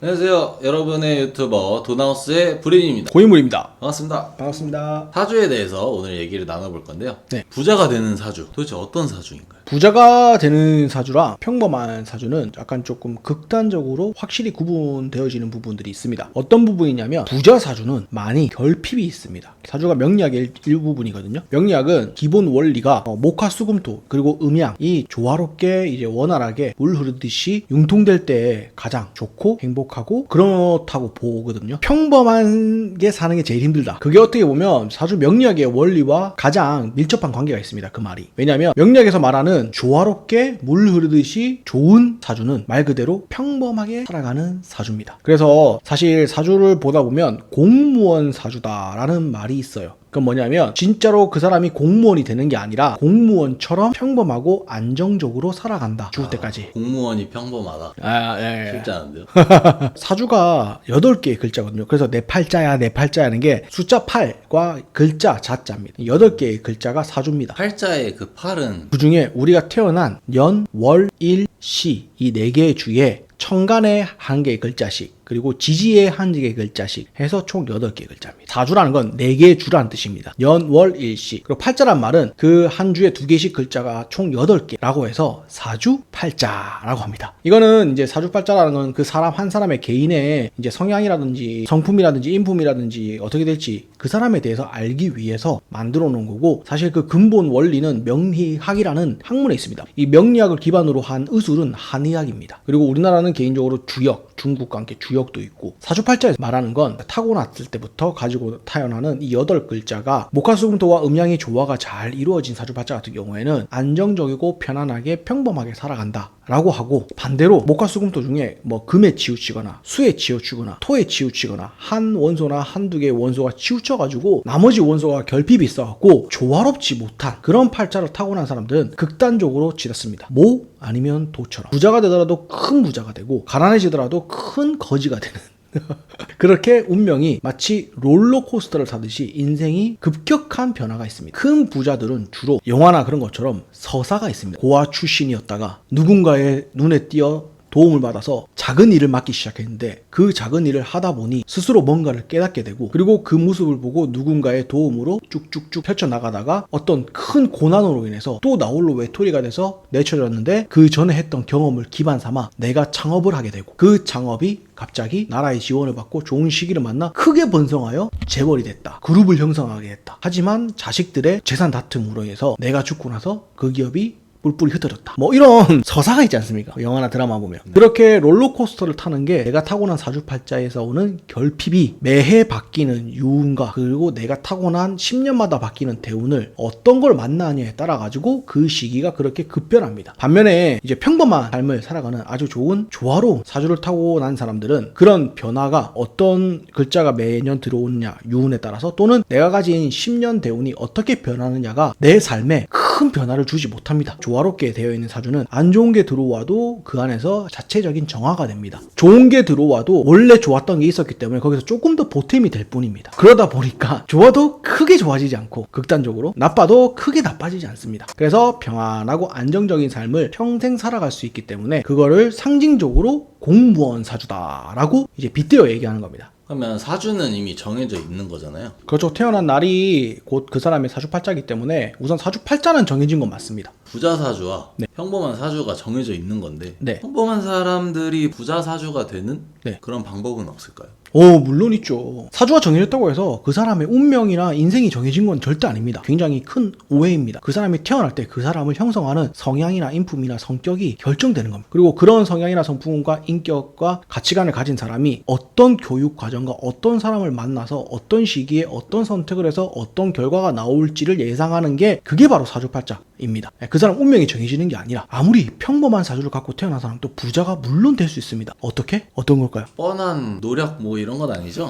안녕하세요. 여러분의 유튜버 도나우스의 브린입니다. 고인물입니다. 반갑습니다. 반갑습니다. 사주에 대해서 오늘 얘기를 나눠볼 건데요. 네. 부자가 되는 사주, 도대체 어떤 사주인가요? 부자가 되는 사주랑 평범한 사주는 약간 조금 극단적으로 확실히 구분되어지는 부분들이 있습니다. 어떤 부분이냐면 부자 사주는 많이 결핍이 있습니다. 사주가 명리학의 일부분이거든요. 명리학은 기본 원리가 목화수금토 그리고 음양 이 조화롭게 이제 원활하게 물 흐르듯이 융통될 때 가장 좋고 행복하고 그렇다고 보거든요. 평범하게 사는 게 제일 힘들다. 그게 어떻게 보면 사주 명리학의 원리와 가장 밀접한 관계가 있습니다. 그 말이. 왜냐하면 명리학에서 말하는 조화롭게 물 흐르듯이 좋은 사주는 말 그대로 평범하게 살아가는 사주입니다. 그래서 사실 사주를 보다 보면 공무원 사주다라는 말이 있어요. 그건 뭐냐면 진짜로 그 사람이 공무원이 되는 게 아니라 공무원처럼 평범하고 안정적으로 살아간다. 죽을 때까지. 공무원이 평범하다. 예. 쉽지 않은데요. 사주가 8개의 글자거든요. 그래서 내 팔자야 하는 게 숫자 8과 글자 자자입니다. 8개의 글자가 사주입니다. 팔자의 그 팔은 그 중에 우리가 태어난 연, 월, 일, 시 이 4개의 주에 천간에 1개의 글자씩 그리고 지지에 1개의 글자씩 해서 총 8개의 글자입니다. 사주라는 건 4개의 주라는 뜻입니다. 연, 월, 일, 시. 그리고 팔자란 말은 그 한 주에 2개씩 글자가 총 8개라고 해서 사주 팔자라고 합니다. 이거는 이제 사주 팔자라는 건 그 사람 한 사람의 개인의 이제 성향이라든지 성품이라든지 인품이라든지 어떻게 될지 그 사람에 대해서 알기 위해서 만들어 놓은 거고 사실 그 근본 원리는 명리학이라는 학문에 있습니다. 이 명리학을 기반으로 한 의술은 한의학입니다. 그리고 우리나라는 개인적으로 주역, 중국과 함께 주역도 있고 사주팔자에서 말하는 건 타고났을 때부터 가지고 태어나는 이 8글자가 목화수금토와 음양의 조화가 잘 이루어진 사주팔자 같은 경우에는 안정적이고 편안하게 평범하게 살아간다 라고 하고 반대로 목화수금토 중에 뭐 금에 치우치거나 수에 치우치거나 토에 치우치거나 한 원소나 한두 개의 원소가 치우쳐가지고 나머지 원소가 결핍이 있어갖고 조화롭지 못한 그런 팔자를 타고난 사람들은 극단적으로 치닫습니다. 모 아니면 도처럼 부자가 되더라도 큰 부자가 되고 가난해지더라도 큰 거지가 되는 그렇게 운명이 마치 롤러코스터를 타듯이 인생이 급격한 변화가 있습니다. 큰 부자들은 주로 영화나 그런 것처럼 서사가 있습니다. 고아 출신이었다가 누군가의 눈에 띄어 도움을 받아서 작은 일을 맡기 시작했는데 그 작은 일을 하다 보니 스스로 뭔가를 깨닫게 되고 그리고 그 모습을 보고 누군가의 도움으로 쭉쭉쭉 펼쳐나가다가 어떤 큰 고난으로 인해서 또 나홀로 외톨이가 돼서 내쳐졌는데 그 전에 했던 경험을 기반 삼아 내가 창업을 하게 되고 그 창업이 갑자기 나라의 지원을 받고 좋은 시기를 만나 크게 번성하여 재벌이 됐다. 그룹을 형성하게 됐다. 하지만 자식들의 재산 다툼으로 해서 내가 죽고 나서 그 기업이 뿔뿔이 흩어졌다. 뭐 이런 서사가 있지 않습니까? 영화나 드라마 보면. 그렇게 롤러코스터를 타는 게 내가 타고난 사주팔자에서 오는 결핍이 매해 바뀌는 유운과 그리고 내가 타고난 10년마다 바뀌는 대운을 어떤 걸 만나느냐에 따라 가지고 그 시기가 그렇게 급변합니다. 반면에 이제 평범한 삶을 살아가는 아주 좋은 조화로운 사주를 타고난 사람들은 그런 변화가 어떤 글자가 매년 들어오느냐 유운에 따라서 또는 내가 가진 10년 대운이 어떻게 변하느냐가 내 삶에 큰 변화를 주지 못합니다. 조화롭게 되어 있는 사주는 안 좋은 게 들어와도 그 안에서 자체적인 정화가 됩니다. 좋은 게 들어와도 원래 좋았던 게 있었기 때문에 거기서 조금 더 보탬이 될 뿐입니다. 그러다 보니까 좋아도 크게 좋아지지 않고 극단적으로 나빠도 크게 나빠지지 않습니다. 그래서 평안하고 안정적인 삶을 평생 살아갈 수 있기 때문에 그거를 상징적으로 공무원 사주다라고 이제 빗대어 얘기하는 겁니다. 그러면 사주는 이미 정해져 있는 거잖아요. 그렇죠. 태어난 날이 곧 그 사람의 사주팔자이기 때문에 우선 사주팔자는 정해진 건 맞습니다. 부자 사주와 네. 평범한 사주가 정해져 있는 건데 네. 평범한 사람들이 부자 사주가 되는 네. 그런 방법은 없을까요? 물론 있죠. 사주가 정해졌다고 해서 그 사람의 운명이나 인생이 정해진 건 절대 아닙니다. 굉장히 큰 오해입니다. 그 사람이 태어날 때 그 사람을 형성하는 성향이나 인품이나 성격이 결정되는 겁니다. 그리고 그런 성향이나 성품과 인격과 가치관을 가진 사람이 어떤 교육 과정과 어떤 사람을 만나서 어떤 시기에 어떤 선택을 해서 어떤 결과가 나올지를 예상하는 게 그게 바로 사주팔자입니다. 그 사람 운명이 정해지는 게 아니라 아무리 평범한 사주를 갖고 태어난 사람도 부자가 물론 될 수 있습니다. 어떻게? 어떤 걸까요? 뻔한 노력 뭐 이런 건 아니죠?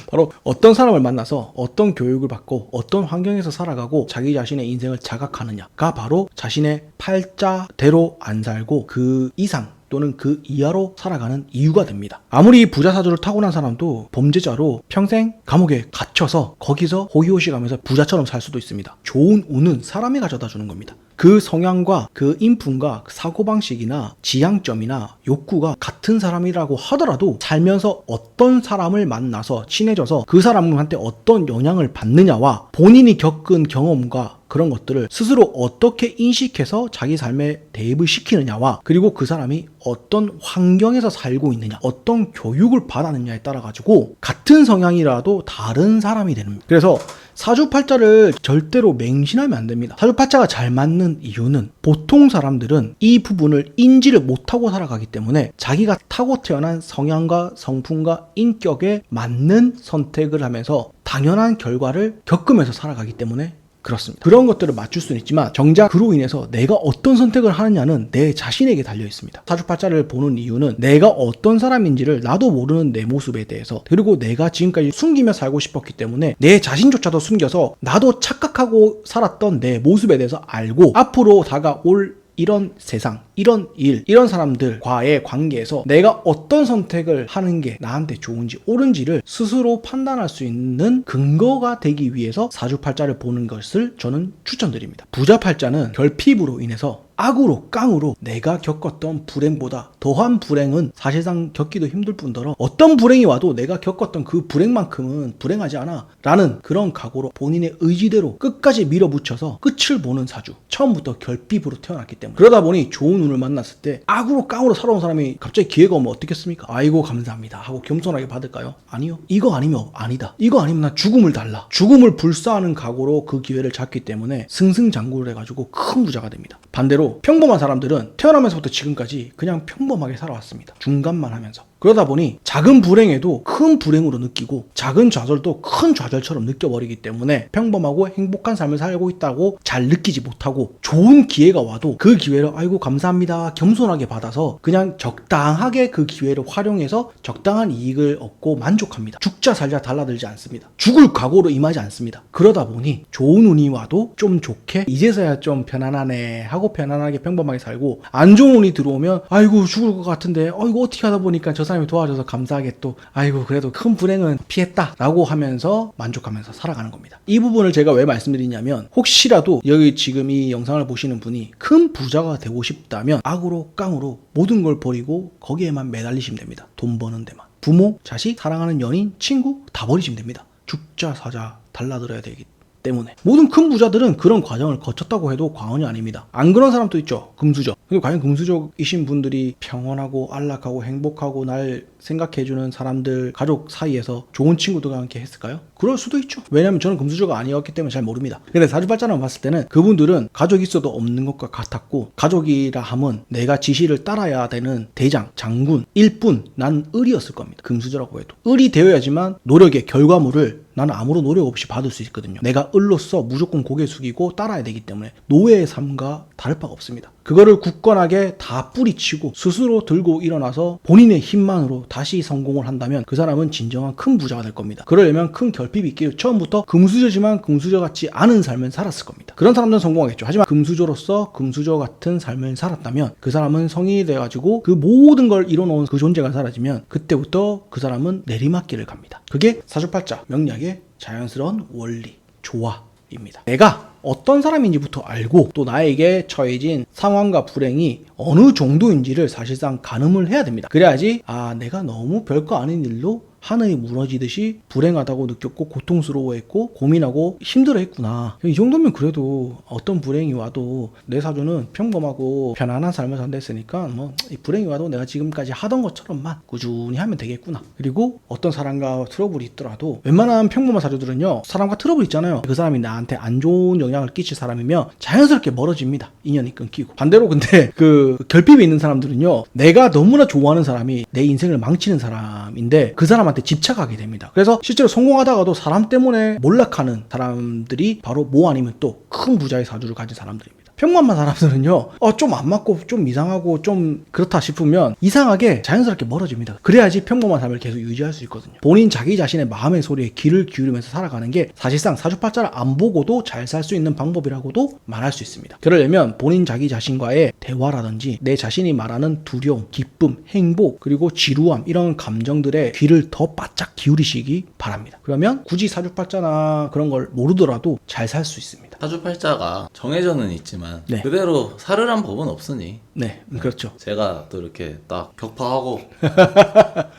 바로 어떤 사람을 만나서 어떤 교육을 받고 어떤 환경에서 살아가고 자기 자신의 인생을 자각하느냐가 바로 자신의 팔자대로 안 살고 그 이상 또는 그 이하로 살아가는 이유가 됩니다. 아무리 부자 사주를 타고난 사람도 범죄자로 평생 감옥에 갇혀서 거기서 호기호식하면서 부자처럼 살 수도 있습니다. 좋은 운은 사람이 가져다 주는 겁니다. 그 성향과 그 인품과 사고방식이나 지향점이나 욕구가 같은 사람이라고 하더라도 살면서 어떤 사람을 만나서 친해져서 그 사람한테 어떤 영향을 받느냐와 본인이 겪은 경험과 그런 것들을 스스로 어떻게 인식해서 자기 삶에 대입을 시키느냐와 그리고 그 사람이 어떤 환경에서 살고 있느냐, 어떤 교육을 받았느냐에 따라 가지고 같은 성향이라도 다른 사람이 되는 겁니다. 그래서 사주팔자를 절대로 맹신하면 안 됩니다. 사주팔자가 잘 맞는 이유는 보통 사람들은 이 부분을 인지를 못하고 살아가기 때문에 자기가 타고 태어난 성향과 성품과 인격에 맞는 선택을 하면서 당연한 결과를 겪으면서 살아가기 때문에 그렇습니다. 그런 것들을 맞출 수는 있지만 정작 그로 인해서 내가 어떤 선택을 하느냐는 내 자신에게 달려 있습니다. 사주팔자를 보는 이유는 내가 어떤 사람인지를 나도 모르는 내 모습에 대해서 그리고 내가 지금까지 숨기며 살고 싶었기 때문에 내 자신조차도 숨겨서 나도 착각하고 살았던 내 모습에 대해서 알고 앞으로 다가올 이런 세상, 이런 일, 이런 사람들과의 관계에서 내가 어떤 선택을 하는 게 나한테 좋은지 옳은지를 스스로 판단할 수 있는 근거가 되기 위해서 사주팔자를 보는 것을 저는 추천드립니다. 부자팔자는 결핍으로 인해서 악으로 깡으로 내가 겪었던 불행보다 더한 불행은 사실상 겪기도 힘들 뿐더러 어떤 불행이 와도 내가 겪었던 그 불행만큼은 불행하지 않아 라는 그런 각오로 본인의 의지대로 끝까지 밀어붙여서 끝을 보는 사주, 처음부터 결핍으로 태어났기 때문에 그러다 보니 좋은 운을 만났을 때 악으로 깡으로 살아온 사람이 갑자기 기회가 오면 어떻겠습니까? 아이고 감사합니다 하고 겸손하게 받을까요? 아니요. 이거 아니면 아니다. 이거 아니면 나 죽음을 달라. 죽음을 불사하는 각오로 그 기회를 잡기 때문에 승승장구를 해가지고 큰 부자가 됩니다. 반대로 평범한 사람들은 태어나면서부터 지금까지 그냥 평범하게 살아왔습니다. 중간만 하면서. 그러다 보니 작은 불행에도 큰 불행으로 느끼고 작은 좌절도 큰 좌절처럼 느껴버리기 때문에 평범하고 행복한 삶을 살고 있다고 잘 느끼지 못하고 좋은 기회가 와도 그 기회를 아이고 감사합니다 겸손하게 받아서 그냥 적당하게 그 기회를 활용해서 적당한 이익을 얻고 만족합니다. 죽자 살자 달라들지 않습니다. 죽을 각오로 임하지 않습니다. 그러다 보니 좋은 운이 와도 좀 좋게 이제서야 좀 편안하네 하고 편안하게 평범하게 살고 안 좋은 운이 들어오면 아이고 죽을 것 같은데 이거 어떻게 하다 보니까 저 사람이 도와줘서 감사하게 또 아이고 그래도 큰 불행은 피했다 라고 하면서 만족하면서 살아가는 겁니다. 이 부분을 제가 왜 말씀드리냐면 혹시라도 여기 지금 이 영상을 보시는 분이 큰 부자가 되고 싶다면 악으로 깡으로 모든 걸 버리고 거기에만 매달리시면 됩니다. 돈 버는 데만. 부모, 자식, 사랑하는 연인, 친구 다 버리시면 됩니다. 죽자 사자 달라들어야 되기 때문에 모든 큰 부자들은 그런 과정을 거쳤다고 해도 과언이 아닙니다. 안 그런 사람도 있죠. 금수저. 근데 과연 금수저이신 분들이 평온하고 안락하고 행복하고 날 생각해주는 사람들 가족 사이에서 좋은 친구들과 함께 했을까요? 그럴 수도 있죠. 왜냐면 저는 금수저가 아니었기 때문에 잘 모릅니다. 근데 사주팔자를 봤을 때는 그분들은 가족이 있어도 없는 것과 같았고 가족이라 함은 내가 지시를 따라야 되는 대장, 장군, 일뿐 난 을이었을 겁니다. 금수저라고 해도. 을이 되어야지만 노력의 결과물을 나는 아무런 노력 없이 받을 수 있거든요. 내가 을로서 무조건 고개 숙이고 따라야 되기 때문에 노예의 삶과 다를 바가 없습니다. 그거를 굳건하게 다 뿌리치고 스스로 들고 일어나서 본인의 힘만으로 다시 성공을 한다면 그 사람은 진정한 큰 부자가 될 겁니다. 그러려면 큰 결핍이 있기에 처음부터 금수저지만 금수저 같지 않은 삶을 살았을 겁니다. 그런 사람들은 성공하겠죠. 하지만 금수저로서 금수저 같은 삶을 살았다면 그 사람은 성인이 돼가지고 그 모든 걸 이뤄놓은 그 존재가 사라지면 그때부터 그 사람은 내리막길을 갑니다. 그게 사주팔자 명리학의 자연스러운 원리, 조화입니다. 내가 어떤 사람인지부터 알고 또 나에게 처해진 상황과 불행이 어느 정도인지를 사실상 가늠을 해야 됩니다. 그래야지 내가 너무 별거 아닌 일로 하늘이 무너지듯이 불행하다고 느꼈고 고통스러워했고 고민하고 힘들어했구나. 이 정도면 그래도 어떤 불행이 와도 내 사주는 평범하고 편안한 삶을 산다 했으니까 이 불행이 와도 내가 지금까지 하던 것처럼만 꾸준히 하면 되겠구나. 그리고 어떤 사람과 트러블이 있더라도 웬만한 평범한 사주들은요 사람과 트러블 있잖아요. 그 사람이 나한테 안 좋은 영향을 끼칠 사람이면 자연스럽게 멀어집니다. 인연이 끊기고. 반대로 근데 그 결핍이 있는 사람들은요 내가 너무나 좋아하는 사람이 내 인생을 망치는 사람인데 그 사람한테 집착하게 됩니다. 그래서 실제로 성공하다가도 사람 때문에 몰락하는 사람들이 바로 뭐 아니면 또 큰 부자의 사주를 가진 사람들입니다. 평범한 사람들은요, 좀 안 맞고 좀 이상하고 좀 그렇다 싶으면 이상하게 자연스럽게 멀어집니다. 그래야지 평범한 삶을 계속 유지할 수 있거든요. 본인 자기 자신의 마음의 소리에 귀를 기울이면서 살아가는 게 사실상 사주팔자를 안 보고도 잘 살 수 있는 방법이라고도 말할 수 있습니다. 그러려면 본인 자기 자신과의 대화라든지 내 자신이 말하는 두려움, 기쁨, 행복, 그리고 지루함 이런 감정들에 귀를 더 바짝 기울이시기 바랍니다. 그러면 굳이 사주팔자나 그런 걸 모르더라도 잘 살 수 있습니다. 사주팔자가 정해져는 있지만 네. 그대로 살으란 법은 없으니 네, 그렇죠. 제가 또 이렇게 딱 격파하고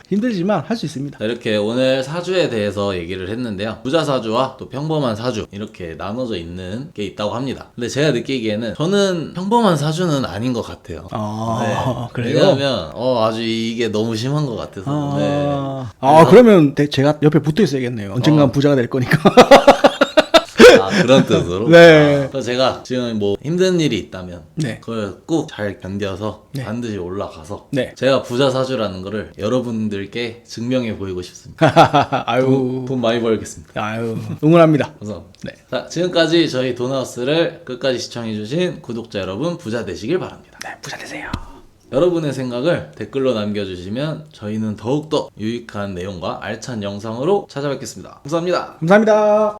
힘들지만 할 수 있습니다. 이렇게 오늘 사주에 대해서 얘기를 했는데요. 부자 사주와 또 평범한 사주 이렇게 나눠져 있는 게 있다고 합니다. 근데 제가 느끼기에는 저는 평범한 사주는 아닌 것 같아요. 그래요? 왜냐하면 아주 이게 너무 심한 것 같아서. 그러면 제가 옆에 붙어 있어야겠네요. 언젠간 부자가 될 거니까. 그런 뜻으로. 네. 그래서 제가 지금 뭐 힘든 일이 있다면 네. 그걸 꼭 잘 견뎌서 네. 반드시 올라가서 네. 제가 부자 사주라는 거를 여러분들께 증명해 보이고 싶습니다. 아유, 돈 많이 벌겠습니다. 아유, 응원합니다. 우선 네. 자, 지금까지 저희 돈하우스를 끝까지 시청해주신 구독자 여러분 부자 되시길 바랍니다. 네, 부자 되세요. 여러분의 생각을 댓글로 남겨주시면 저희는 더욱더 유익한 내용과 알찬 영상으로 찾아뵙겠습니다. 감사합니다. 감사합니다.